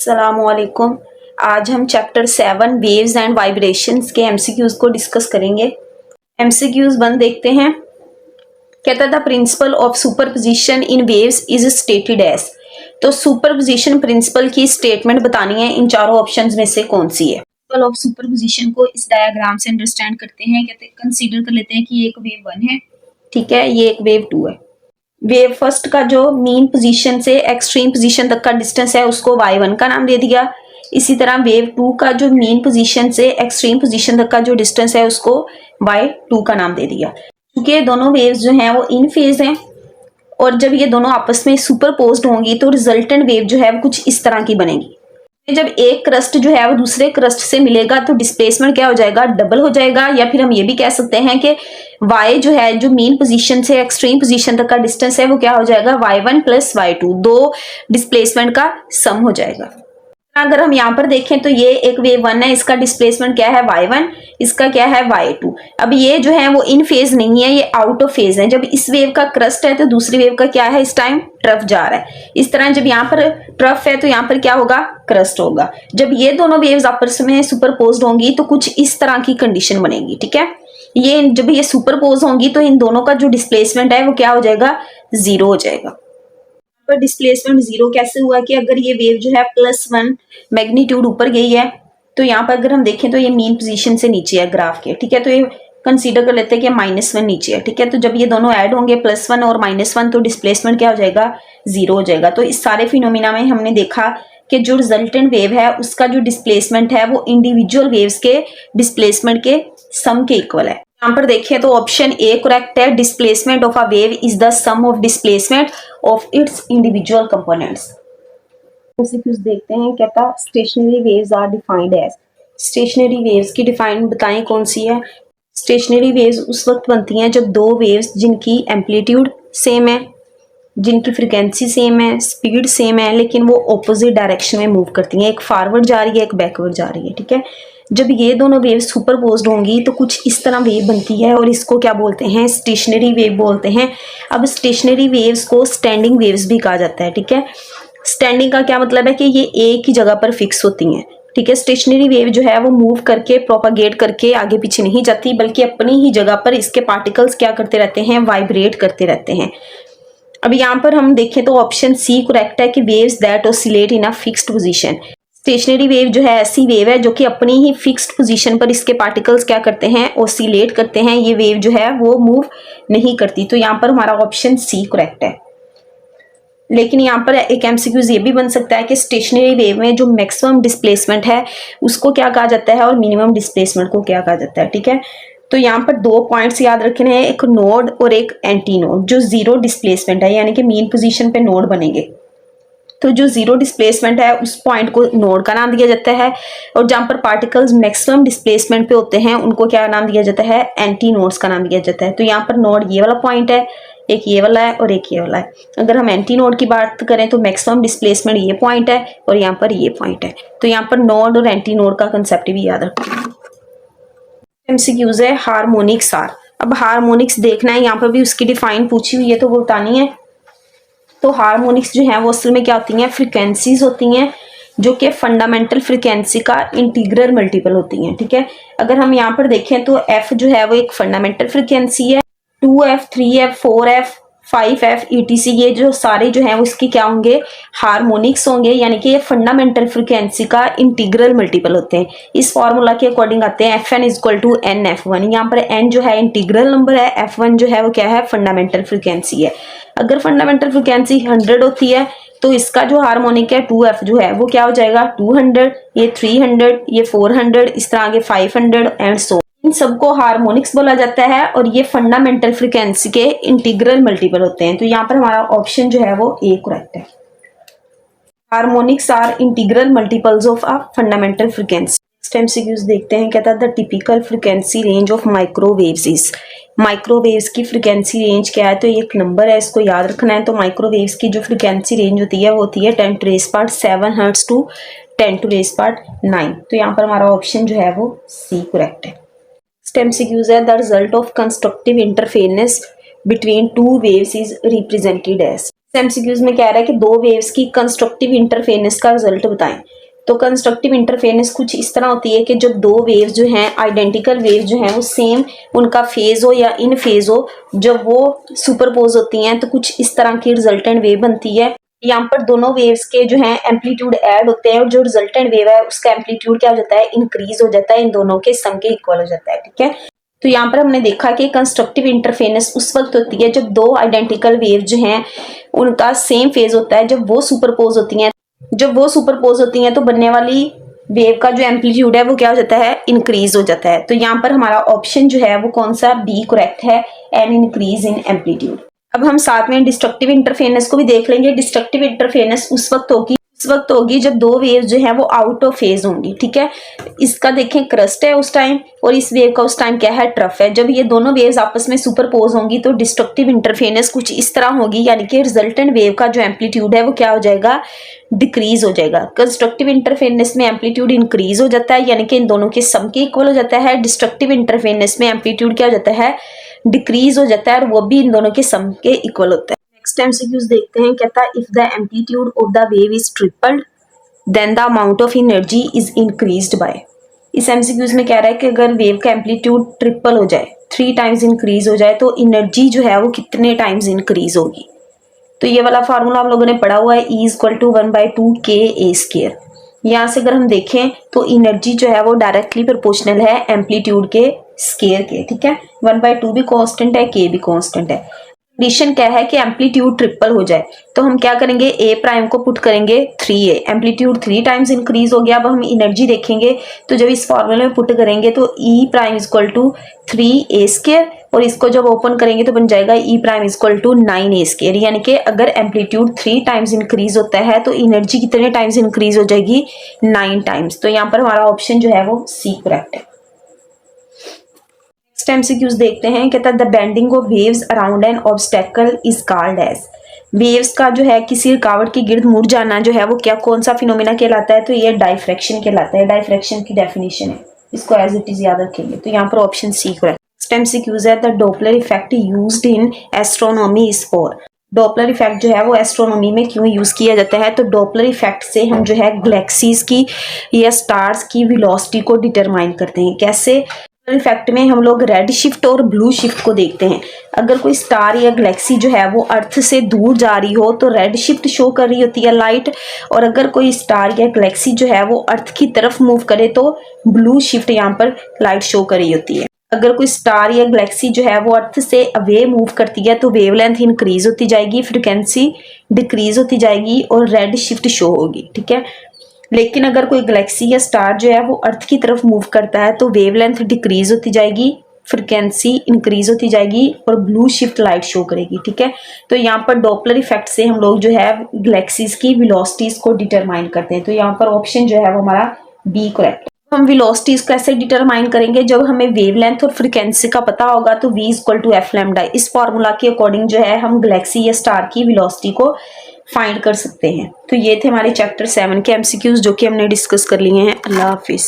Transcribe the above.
अस्सलामुअलैकुम। आज हम चैप्टर 7 वेव्स एंड वाइब्रेशंस के एमसीक्यूज को डिस्कस करेंगे। एमसीक्यूज 1 देखते हैं। कहता था principle of superposition in waves is stated as. तो सुपरपोजिशन प्रिंसिपल की स्टेटमेंट बतानी है, इन चारों ऑप्शंस में से कौन सी है। प्रिंसिपल ऑफ सुपरपोजिशन को इस डायग्राम से अंडरस्टैंड करते हैं। कहते हैं कंसीडर कर लेते हैं कि ये एक वेव 1 है, ठीक है, ये एक वेव 2 है। वेव फर्स्ट का जो मीन पोजीशन से एक्सट्रीम पोजीशन तक का डिस्टेंस है उसको y1 का नाम दे दिया। इसी तरह वेव 2 का जो मीन पोजीशन से एक्सट्रीम पोजीशन तक का जो डिस्टेंस है उसको y2 का नाम दे दिया। क्योंकि दोनों वेव्स जो हैं वो इन फेज हैं और जब ये दोनों आपस में सुपरपोज्ड होंगी तो रिजल्टेंट वेव जो है वो कुछ इस तरह की बनेगी। जब एक क्रस्ट जो है वो दूसरे क्रस्ट से मिलेगा तो डिस्प्लेसमेंट क्या हो जाएगा, डबल हो जाएगा। या फिर हम ये भी कह सकते हैं कि y जो है जो मीन पोजीशन से एक्सट्रीम पोजीशन तक का डिस्टेंस है वो क्या हो जाएगा, y1 प्लस y2, दो डिस्प्लेसमेंट का सम हो जाएगा। अगर हम यहाँ पर देखें तो ये एक वेव 1 है, इसका डिस्प्लेसमेंट क्या है y1, इसका क्या है y2। अब ये जो है वो इन फेज नहीं है, ये आउट ऑफ फेज है। जब इस वेव का क्रस्ट है तो दूसरी वेव का क्या है, इस टाइम ट्रफ जा रहा है। इस तरह जब यहाँ पर ट्रफ है तो यहाँ पर क्या होगा, क्रस्ट होगा। जब ये दोनों वेव्स आपस में सुपरपोज्ड होंगी तो कुछ इस तरह की कंडीशन बनेगी, ठीक है। ये जब ये सुपरपोज होंगी तो इन दोनों का जो डिस्प्लेसमेंट है वो क्या हो जाएगा, 0 हो जाएगा। पर डिस्प्लेसमेंट 0 कैसे हुआ कि अगर ये वेव जो है +1 मैग्नीट्यूड ऊपर गई है तो यहाँ पर अगर हम देखें तो ये मीन पोजीशन से नीचे है ग्राफ के, ठीक है। तो ये कंसीडर कर लेते हैं कि -1 नीचे है, ठीक है। तो जब ये दोनों ऐड होंगे +1 और -1 तो डिस्प्लेसमेंट क्या हो जाएगा, 0 हो जाएगा। तो इस सारे फिनोमिना में हमने देखा कि जो रिजल्टेंट वेव है उसका जो डिस्प्लेसमेंट है वो इंडिविजुअल वेव्स के डिस्प्लेसमेंट के सम के इक्वल है। यहाँ पर देखिए तो ऑप्शन ए करेक्ट है। Displacement of a wave is the sum of displacement of its individual components. कुछ देखते हैं। कहता stationary waves are defined as. Stationary waves की डिफाइन बताएं कौन सी है। स्टेशनरी वेव्स उस वक्त बनती हैं जब दो वेव्स जिनकी एम्पलीट्यूड सेम है, जिनकी फ्रिक्वेंसी सेम है, स्पीड सेम है, लेकिन वो ऑपोजिट डायरेक्शन में मूव करती हैं। एक फॉरवर्ड जा रही है, एक बैकवर्ड जा रही है, ठीक है। जब ये दोनों वेव्स सुपरपोज्ड होंगी तो कुछ इस तरह वेव बनती है और इसको क्या बोलते हैं, स्टेशनरी वेव बोलते हैं। अब स्टेशनरी वेव्स को स्टैंडिंग वेव्स भी कहा जाता है, ठीक है। स्टैंडिंग का क्या मतलब है कि ये एक ही जगह पर फिक्स होती हैं, ठीक है। स्टेशनरी वेव जो है वो मूव करके प्रोपागेट करके आगे पीछे नहीं जाती, बल्कि अपनी ही जगह पर इसके पार्टिकल्स क्या करते रहते हैं, वाइब्रेट करते रहते हैं। अब यहाँ पर हम देखें तो ऑप्शन सी करेक्ट है कि waves that oscillate in a fixed position. Stationary wave जो है ऐसी वेव है जो कि अपनी ही फिक्स्ड पोजीशन पर इसके पार्टिकल्स क्या करते हैं, ऑसिलेट करते हैं। ये वेव जो है वो मूव नहीं करती। तो यहाँ पर हमारा ऑप्शन सी करेक्ट है। लेकिन यहाँ पर एक एमसीक्यूज ये भी बन सकता है कि स्टेशनरी वेव में जो मैक्सिमम डिस्प्लेसमेंट है उसको क्या कहा जाता है और मिनिमम डिस्प्लेसमेंट को क्या कहा जाता है, ठीक है। तो यहाँ पर दो पॉइंट्स याद रखने हैं, एक नोड और एक एंटी नोड। जो 0 डिस्प्लेसमेंट है यानी कि मीन पोजीशन पे नोड बनेंगे, तो जो 0 डिस्प्लेसमेंट है उस पॉइंट को नोड का नाम दिया जाता है। और जहाँ पर पार्टिकल्स मैक्सिमम डिस्प्लेसमेंट पे होते हैं उनको क्या नाम दिया जाता है, एंटी नोड्स का नाम दिया जाता है। तो यहाँ पर नोड ये वाला पॉइंट है, एक ये वाला है और एक ये वाला है। अगर हम एंटी नोड की बात करें तो मैक्सिमम डिस्प्लेसमेंट ये पॉइंट है और यहाँ पर ये पॉइंट है। तो यहाँ पर नोड और एंटी नोड का कंसेप्ट भी याद रखना। एमसीक्यूज है हार्मोनिक्स आर। अब हार्मोनिक्स देखना है, यहाँ पर भी उसकी डिफाइन पूछी हुई है तो वो बतानी है। तो हार्मोनिक्स जो है वो असल में क्या होती हैं, फ्रिक्वेंसीज होती हैं जो कि फंडामेंटल फ्रिक्वेंसी का इंटीग्रल मल्टीपल होती हैं, ठीक है। अगर हम यहाँ पर देखें तो एफ जो है वो एक फंडामेंटल फ्रिक्वेंसी है, 2f 3f 4f 5f etc ये जो सारे जो हैं वो इसके क्या होंगे, हार्मोनिक्स होंगे। यानी कि ये फंडामेंटल फ्रिक्वेंसी का इंटीग्रल मल्टीपल होते हैं। इस फॉर्मूला के अकॉर्डिंग आते हैं fn = nf1। यहाँ पर n जो है इंटीग्रल नंबर है, f1 जो है वो क्या है, फंडामेंटल फ्रिक्वेंसी है। अगर फंडामेंटल फ्रिक्वेंसी 100 होती है तो इसका जो हार्मोनिक है 2f जो है वो क्या हो जाएगा, 200, ये 300, ये 400, इस तरह आगे 500 एंड सो। इन सबको हार्मोनिक्स बोला जाता है और ये फंडामेंटल फ्रिक्वेंसी के इंटीग्रल मल्टीपल होते हैं। तो यहाँ पर हमारा ऑप्शन जो है वो ए करेक्ट है। Harmonics are integral multiples of a fundamental frequency. Next MCQs देखते हैं। कहता है the typical frequency range of microwaves is. Microwaves की फ्रिक्वेंसी रेंज क्या है, तो ये एक नंबर है, इसको याद रखना है। तो माइक्रोवेव्स की जो फ्रिक्वेंसी रेंज होती है वो होती है 10⁻7 हर्ट्ज टू 10⁻9। तो यहाँ पर हमारा ऑप्शन जो है वो सी करेक्ट है। MCQs है the result of constructive interference between two waves is represented as. MCQs में कह रहा है कि दो वेव्स की कंस्ट्रक्टिव इंटरफेरेंस का रिजल्ट बताएं। तो कंस्ट्रक्टिव इंटरफेरेंस कुछ इस तरह होती है कि जब दो वेव जो हैं आइडेंटिकल वेव जो हैं वो सेम उनका फेज हो या इन फेज हो, जब वो सुपरपोज होती हैं तो कुछ इस तरह की रिजल्टेंट वेव बनती है। यहाँ पर दोनों वेव्स के जो हैं एम्पलीट्यूड ऐड होते हैं और जो रिजल्टेंट वेव है उसका एम्पलीट्यूड क्या हो जाता है, इंक्रीज हो जाता है, इन दोनों के सम के इक्वल हो जाता है। ठीक है, तो यहाँ पर हमने देखा कि कंस्ट्रक्टिव इंटरफेरेंस उस वक्त होती है जब दो आइडेंटिकल वेव जो हैं उनका सेम फेज होता है, जब वो सुपरपोज होती हैं। जब वो सुपरपोज होती हैं तो बनने वाली वेव का जो एम्पलीट्यूड है वो क्या हो जाता है, इंक्रीज हो जाता है। तो यहाँ पर हमारा ऑप्शन जो है वो कौन सा, बी करेक्ट है, एन इंक्रीज इन एम्पलीट्यूड। अब हम साथ में डिस्ट्रक्टिव इंटरफेरेंस को भी देख लेंगे। डिस्ट्रक्टिव इंटरफेरेंस उस वक्त होगी जब दो वेव जो है वो आउट ऑफ फेज होंगी। ठीक है, इसका देखें क्रस्ट है उस टाइम और इस वेव का उस टाइम क्या है, ट्रफ है। जब ये दोनों वेव्स आपस में सुपरपोज होंगी तो डिस्ट्रक्टिव इंटरफेरेंस कुछ इस तरह होगी, यानी कि रिजल्टेंट वेव का जो एम्पलीट्यूड है वो क्या हो जाएगा, डिक्रीज हो जाएगा। कंस्ट्रक्टिव इंटरफेरेंस में एम्पलीट्यूड इंक्रीज हो जाता है, यानी कि इन दोनों के सम के इक्वल हो जाता है। डिस्ट्रक्टिव इंटरफेरेंस में एम्पलीट्यूड क्या हो जाता है, डिक्रीज हो जाता है और वो भी इन दोनों के सम के इक्वल होता है। नेक्स्ट एमसीक्यूज देखते हैं। कहता है if the amplitude of the wave is tripled then the amount of energy is increased by. इस एमसीक्यूज में कह रहा है कि अगर वेव का एम्पलीट्यूड ट्रिपल हो जाए, 3 टाइम्स इंक्रीज हो जाए, तो एनर्जी जो है वो कितने टाइम्स इंक्रीज होगी। तो ये वाला फार्मूला हम लोगों ने पढ़ा हुआ है, E = 1/2 KA²। यहाँ से अगर हम देखें तो एनर्जी जो है वो डायरेक्टली प्रोपोर्शनल है एम्पलीट्यूड के स्केयर के। ठीक है, 1/2 भी कांस्टेंट है, K भी कांस्टेंट है। कंडीशन क्या है कि एम्पलीट्यूड ट्रिपल हो जाए, तो हम क्या करेंगे, ए प्राइम को पुट करेंगे 3a, एम्पलीट्यूड 3 टाइम्स इंक्रीज हो गया। अब हम एनर्जी देखेंगे तो जब इस फॉर्मूले में पुट करेंगे तो E प्राइम = 3a², और इसको जब ओपन करेंगे तो बन जाएगा E प्राइम = 9a²। यानी कि अगर एम्पलीट्यूड 3 टाइम्स इंक्रीज होता है तो एनर्जी कितने टाइम्स इंक्रीज हो जाएगी, 9 टाइम्स। तो यहाँ पर हमारा ऑप्शन जो है वो सी करेक्ट है। नेक्स्ट एमसीक्यूज देखते हैं। कहता है the bending of waves around an obstacle is called as. Waves का जो है किसी रुकावट के गिर्द मुड़ जाना जो है वो क्या, कौन सा फिनोमेना कहलाता है, तो ये डाइफ्रैक्शन कहलाता है। डाइफ्रैक्शन की डेफिनेशन है, इसको एज इट इज याद रखेंगे। तो यहाँ पर option C correct. Next MCQs है the Doppler effect used in astronomy is for. Doppler effect जो है वो एस्ट्रोनॉमी में क्यों यूज किया जाता है, तो डॉपलर इफेक्ट से हम जो है गैलेक्सीज की या स्टार्स की वेलोसिटी को डिटरमाइन करते हैं। कैसे, इफेक्ट में हम लोग रेड शिफ्ट और ब्लू शिफ्ट को देखते हैं। अगर कोई स्टार या गैलेक्सी जो है वो अर्थ से दूर जा रही हो तो रेड शिफ्ट शो कर रही होती है लाइट, और अगर कोई स्टार या गैलेक्सी जो है वो अर्थ की तरफ मूव करे तो ब्लू शिफ्ट यहाँ पर लाइट शो कर रही होती है। अगर कोई स्टार या गैलेक्सी जो है वो अर्थ से अवे मूव करती है तो वेवलेंथ इंक्रीज होती जाएगी, फ्रिक्वेंसी डिक्रीज होती जाएगी और रेड शिफ्ट शो होगी। ठीक है, लेकिन अगर कोई गैलेक्सी या स्टार जो है वो अर्थ की तरफ मूव करता है तो वेवलेंथ डिक्रीज होती जाएगी, फ्रिक्वेंसी इंक्रीज होती जाएगी और ब्लू शिफ्ट लाइट शो करेगी। ठीक है, तो यहाँ पर डॉपलर इफेक्ट से हम लोग जो है गैलेक्सीज की वेलोसिटीज को डिटरमाइन करते हैं। तो यहाँ पर ऑप्शन जो है वो हमारा बी करेक्ट। हम वेलोसिटीज कैसे डिटरमाइन करेंगे, जब हमें वेवलेंथ और फ्रिक्वेंसी का पता होगा तो v = f लैम्डा। इस फॉर्मूला के अकॉर्डिंग जो है हम गैलेक्सी या स्टार की वेलोसिटी को फाइंड कर सकते हैं। तो ये थे हमारे चैप्टर 7 के एमसीक्यूज जो कि हमने डिस्कस कर लिए हैं। अल्लाह हाफिज।